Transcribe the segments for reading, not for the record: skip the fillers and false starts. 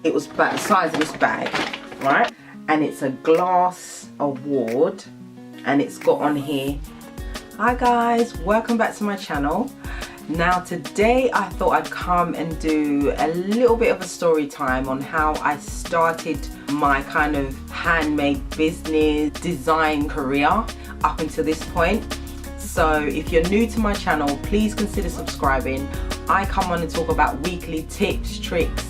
It was about the size of this bag, right? And it's a glass award, and it's got on here, "Hi guys, welcome back to my channel." Now today I thought I'd come and do a little bit of a story time on how I started my kind of handmade business design career up until this point. So if you're new to my channel, please consider subscribing. I come on and talk about weekly tips, tricks,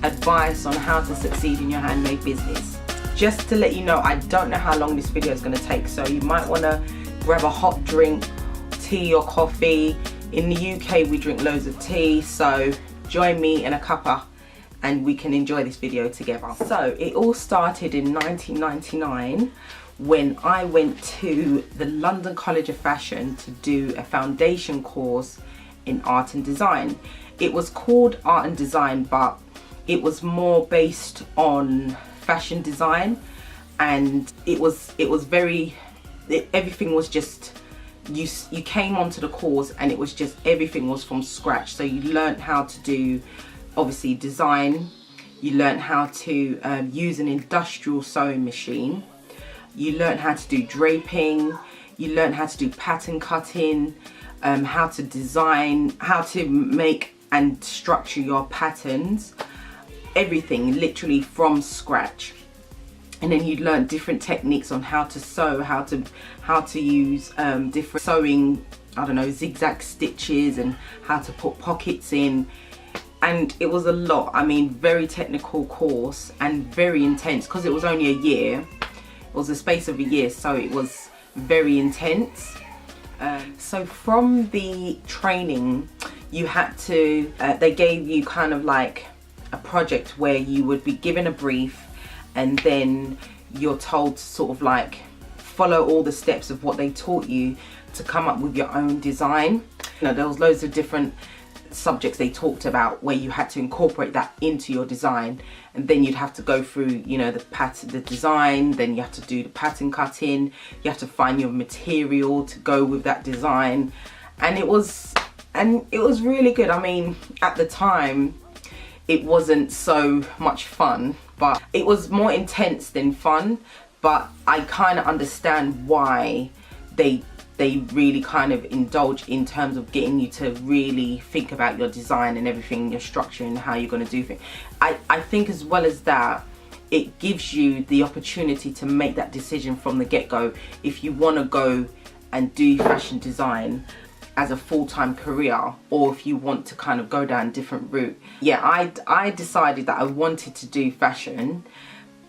advice on how to succeed in your handmade business. Just to let you know, I don't know how long this video is going to take, so you might want to grab a hot drink, tea or coffee. In the UK we drink loads of tea, so join me in a cuppa and we can enjoy this video together. So it all started in 1999 when I went to the London College of Fashion to do a foundation course in art and design. It was called art and design, but it was more based on fashion design, and everything was just, you came onto the course and it was just, everything was from scratch. So you learned how to do, obviously, design. You learned how to use an industrial sewing machine. You learned how to do draping. You learned how to do pattern cutting, how to design, how to make and structure your patterns. Everything literally from scratch. And then you'd learn different techniques on how to sew, how to use different sewing, I don't know, zigzag stitches, and how to put pockets in. And it was a lot. I mean, very technical course and very intense, because it was only a year. It was a space of a year, so it was very intense. So from the training, you had to, they gave you kind of like a project where you would be given a brief, and then you're told to sort of like follow all the steps of what they taught you to come up with your own design. You know, there was loads of different subjects they talked about where you had to incorporate that into your design, and then you'd have to go through, you know, the design, then you have to do the pattern cutting, you have to find your material to go with that design, and it was really good. I mean, at the time it wasn't so much fun, but it was more intense than fun. But I kind of understand why they really kind of indulge in terms of getting you to really think about your design and everything, your structure and how you're going to do things. I think as well as that, it gives you the opportunity to make that decision from the get-go if you want to go and do fashion design as a full-time career, or if you want to kind of go down a different route. Yeah, I decided that I wanted to do fashion,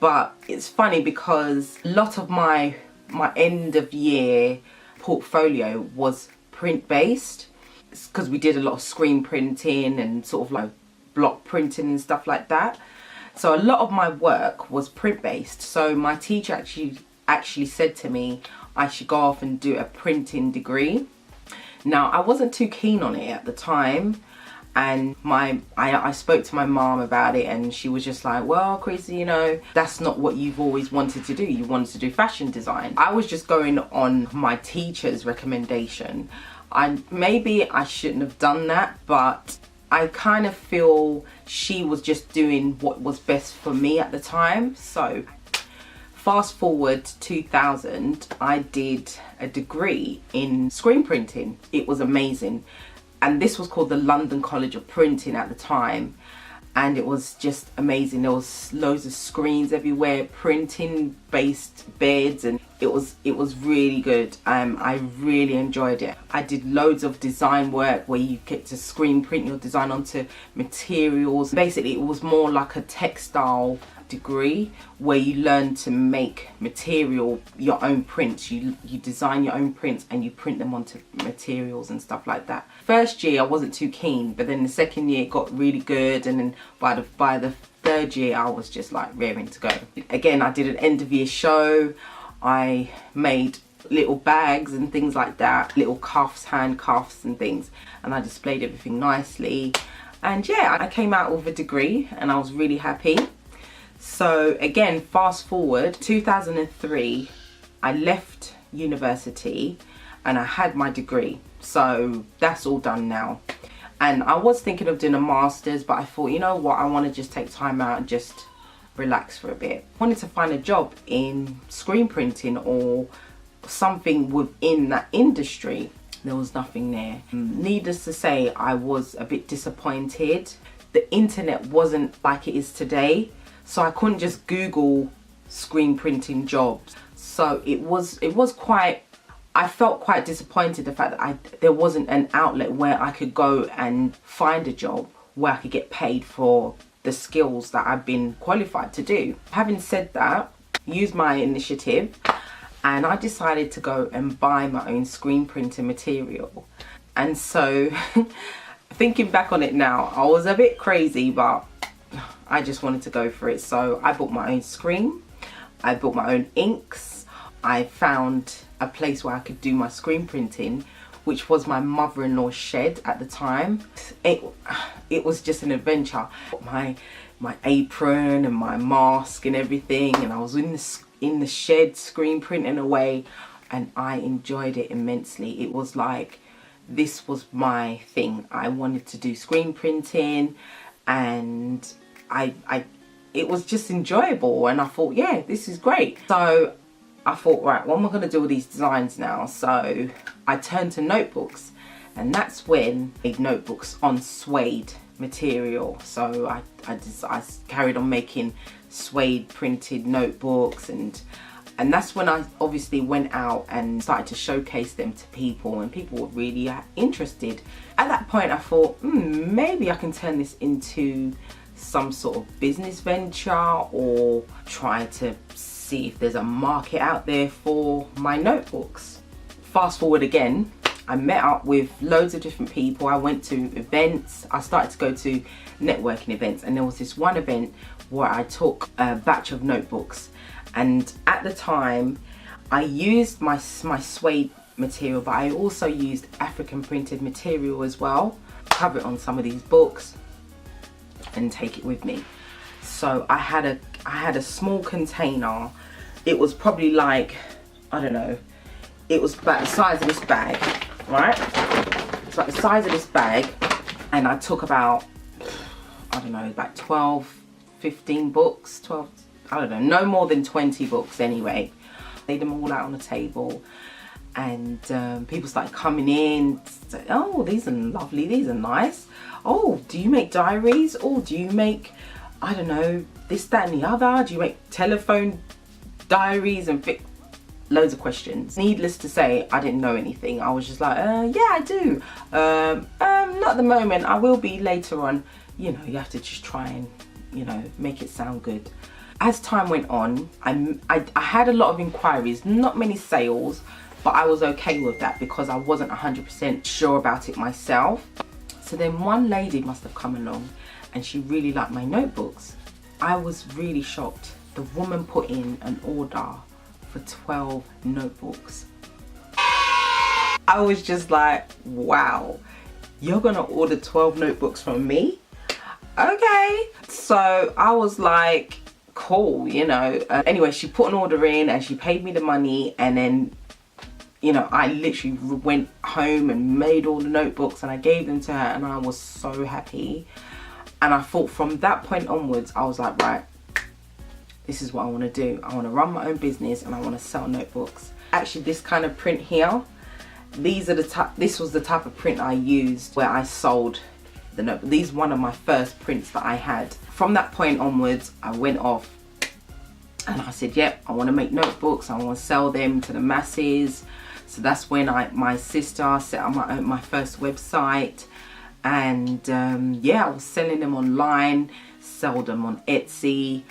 but it's funny because a lot of my end of year portfolio was print based, because we did a lot of screen printing and sort of like block printing and stuff like that. So a lot of my work was print based. So my teacher actually said to me I should go off and do a printing degree. Now I wasn't too keen on it at the time, and I spoke to my mom about it, and she was just like, well, Chrissy, you know, that's not what you've always wanted to do. You wanted to do fashion design. I was just going on my teacher's recommendation. Maybe I shouldn't have done that, but I kind of feel she was just doing what was best for me at the time. So fast forward to 2000, I did a degree in screen printing. It was amazing. And this was called the London College of Printing at the time. And it was just amazing. There was loads of screens everywhere, printing based beds, and it was really good. I really enjoyed it. I did loads of design work where you get to screen print your design onto materials. Basically, it was more like a textile degree where you learn to make material, your own prints. You design your own prints and you print them onto materials and stuff like that. First year I wasn't too keen, but then the second year it got really good, and then by the third year I was just like raring to go. Again, I did an end of year show. I made little bags and things like that, little cuffs, hand cuffs and things, and I displayed everything nicely. And yeah, I came out with a degree and I was really happy. So again, fast forward 2003, I left university and I had my degree. So that's all done now. And I was thinking of doing a master's, but I thought, you know what, I want to just take time out and just relax for a bit. I wanted to find a job in screen printing or something within that industry. There was nothing there. Needless to say, I was a bit disappointed. The internet wasn't like it is today, so I couldn't just Google screen printing jobs. So it was quite, I felt quite disappointed the fact that there wasn't an outlet where I could go and find a job where I could get paid for the skills that I've been qualified to do. Having said that, used my initiative and I decided to go and buy my own screen printing material. And so thinking back on it now, I was a bit crazy, but I just wanted to go for it. So I bought my own screen, I bought my own inks, I found a place where I could do my screen printing, which was my mother-in-law's shed at the time. It was just an adventure. My apron and my mask and everything, and I was in the shed screen printing away, and I enjoyed it immensely. It was like, this was my thing. I wanted to do screen printing, and it was just enjoyable, and I thought, yeah, this is great. So I thought, right, what am I going to do with these designs now? So I turned to notebooks, and that's when I made notebooks on suede material. So I carried on making suede printed notebooks, and that's when I obviously went out and started to showcase them to people, and people were really interested. At that point I thought, maybe I can turn this into some sort of business venture, or try to see if there's a market out there for my notebooks. Fast forward again, I met up with loads of different people. I went to events. I started to go to networking events, and there was this one event where I took a batch of notebooks, and at the time I used my suede material, but I also used African printed material as well. Cover it on some of these books and take it with me. So I had a small container. It was probably like, I don't know, it was about the size of this bag, right? It's like the size of this bag, and I took about, I don't know, about 12, 15 books, 12, I don't know, no more than 20 books anyway. Laid them all out on the table, and people started coming in, say, oh, these are lovely, these are nice. Oh, do you make diaries? Or do you make, I don't know, this, that and the other? Do you make telephone diaries? And loads of questions. Needless to say, I didn't know anything. I was just like, yeah, I do. Not at the moment. I will be later on. You know, you have to just try and, you know, make it sound good. As time went on, I had a lot of inquiries, not many sales, but I was okay with that because I wasn't 100% sure about it myself. So then one lady must have come along, and she really liked my notebooks. I was really shocked. The woman put in an order for 12 notebooks. I was just like, wow, you're gonna order 12 notebooks from me? Okay. So I was like, cool, you know. Anyway, she put an order in and she paid me the money, and then, you know, I literally went home and made all the notebooks and I gave them to her, and I was so happy. And I thought from that point onwards, I was like, right, this is what I want to do. I want to run my own business and I want to sell notebooks. Actually, this kind of print here, this was the type of print I used where I sold the notebook. These are one of my first prints that I had. From that point onwards, I went off and I said, yep, I want to make notebooks. I want to sell them to the masses. So that's when my sister set up my first website, and yeah, I was selling them online, sold them on Etsy,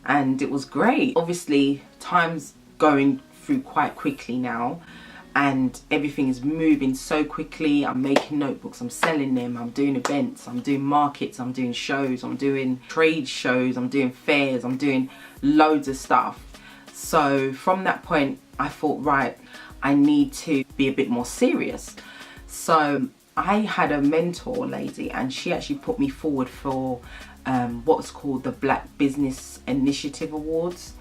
and it was great. Obviously, time's going through quite quickly now, and everything is moving so quickly. I'm making notebooks, I'm selling them, I'm doing events, I'm doing markets, I'm doing shows, I'm doing trade shows, I'm doing fairs, I'm doing loads of stuff. So from that point, I thought, right, I need to be a bit more serious. So I had a mentor lady, and she actually put me forward for what's called the Black Business Initiative Awards.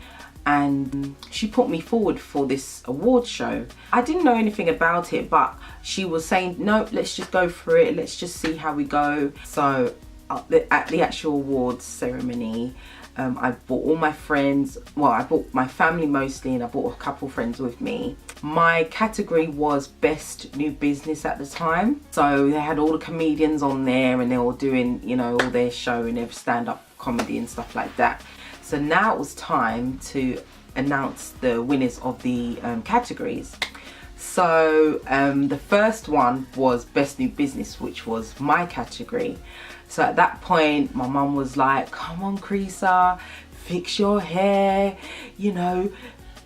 and she put me forward for this award show. I didn't know anything about it, but she was saying, no, let's just go for it, let's just see how we go. So at the actual awards ceremony, I brought all my friends, well, I brought my family mostly, and I brought a couple friends with me. My category was Best New Business at the time. So they had all the comedians on there, and they were doing, you know, all their show and their stand-up comedy and stuff like that. So now it was time to announce the winners of the categories. So the first one was Best New Business, which was my category. So at that point, my mum was like, come on, Creaser, fix your hair, you know,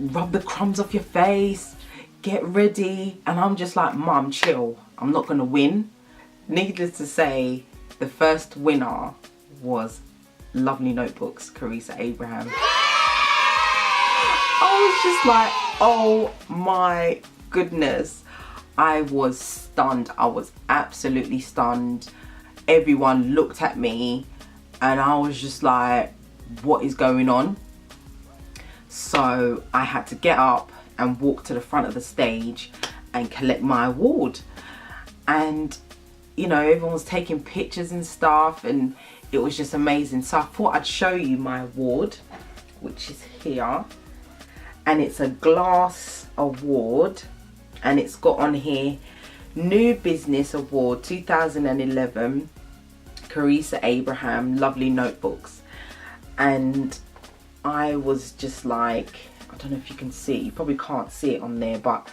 rub the crumbs off your face, get ready. And I'm just like, Mum, chill, I'm not gonna win. Needless to say, the first winner was Lovely Notebooks, Carissa Abraham. I was just like, oh my goodness. I was stunned. I was absolutely stunned. Everyone looked at me and I was just like, what is going on? So I had to get up and walk to the front of the stage and collect my award. And you know, everyone was taking pictures and stuff, and it was just amazing. So I thought I'd show you my award, which is here. And it's a glass award, and it's got on here, New Business Award 2011, Carissa Abraham, Lovely Notebooks. And I was just like, I don't know if you can see, you probably can't see it on there, but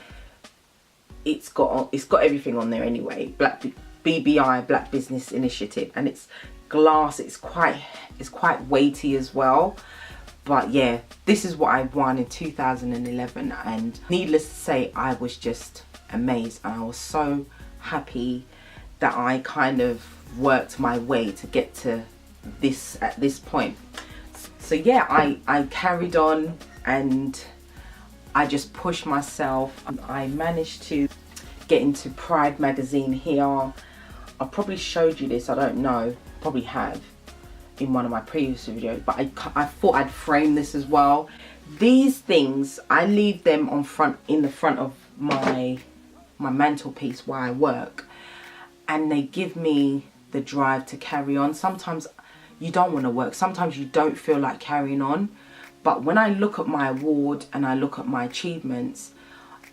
it's got everything on there anyway. BBI, Black Business Initiative, and it's glass. It's quite weighty as well. But yeah, this is what I won in 2011, and needless to say, I was just amazed, and I was so happy that I kind of worked my way to get to this at this point. So yeah, I carried on and I just pushed myself. I managed to get into Pride magazine here. I probably showed you this, I don't know, probably have in one of my previous videos, but I thought I'd frame this as well. These things, I leave them in the front of my mantelpiece where I work, and they give me the drive to carry on. Sometimes you don't want to work, sometimes you don't feel like carrying on, but when I look at my award and I look at my achievements,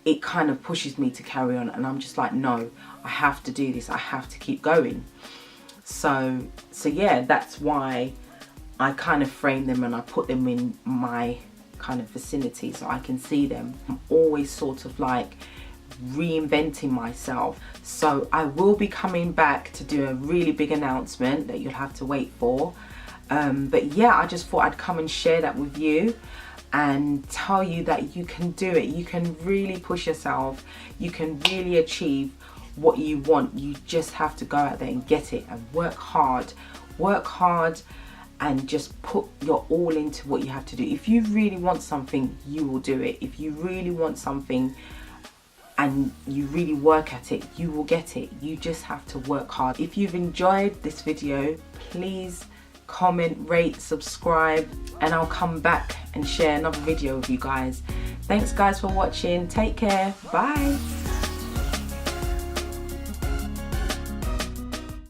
it kind of pushes me to carry on, and I'm just like, no, I have to do this, I have to keep going. So yeah, that's why I kind of frame them and I put them in my kind of vicinity so I can see them. I'm always sort of like reinventing myself. So I will be coming back to do a really big announcement that you'll have to wait for. But yeah, I just thought I'd come and share that with you and tell you that you can do it. You can really push yourself. You can really achieve what you want. You just have to go out there and get it and work hard and just put your all into what you have to do. If you really want something, you will do it. If you really want something and you really work at it, you will get it. You just have to work hard. If you've enjoyed this video, please comment, rate, subscribe, and I'll come back and share another video with you guys. Thanks guys for watching. Take care. Bye.